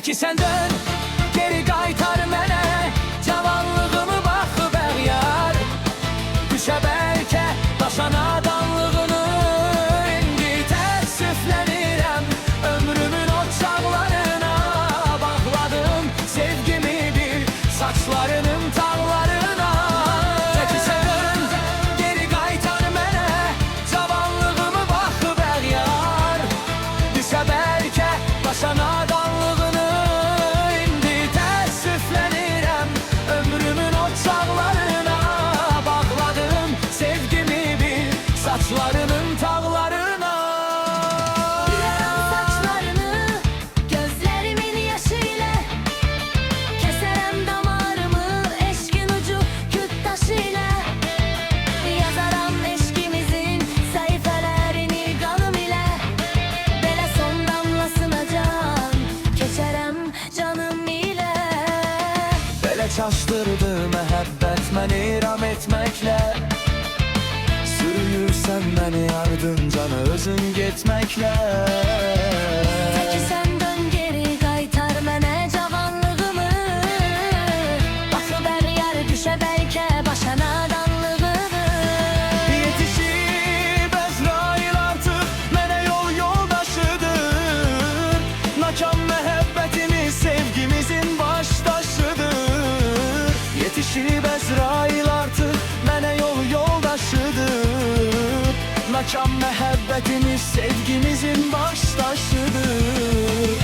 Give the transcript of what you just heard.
Peki sen dön, geri qaytar mənə cavanlığımı baxıbər yar. Düşə bəlkə daşa nadanlığını, indi təəssüflənirəm ömrümün o çağlarına. Bağladım sevgimi bir saçlarının tağlarına. Peki sen dön, geri qaytar mənə cavanlığımı baxıbər yar. Düşə bəlkə daşa nadanlığını, indi təəssüflənirəm ömrümün o çağlarına. Bağladım sevgimi bir saçlarının tağlarına. Bilərəm saçlarını gözlərimin yaşı ilə, kəsərəm damarımı eşqin ucu küt daşı ilə. Yazaram eşqimizin səhifələrini qanım ilə, belə son damlasına can keçərəm canım ilə. Belə çaşdırdı məhəbbət məni iram etməklə. Sürüyürsən məni ardıncan özün getməklə. Peki sen dön, geri qaytar mənə cavanlığımı. Baxıbər yar, düşə bəlkə başa nadanlığını. Yetişib Əzrail artıq mənə yol yoldaşıdır. Nakam məhəbbətimiz sevgimizin başdaşıdır. Yetişib Əzrail artıq mənə yol yoldaşıdır. Nakam məhəbbətimiz sevgimizin başdaşıdır.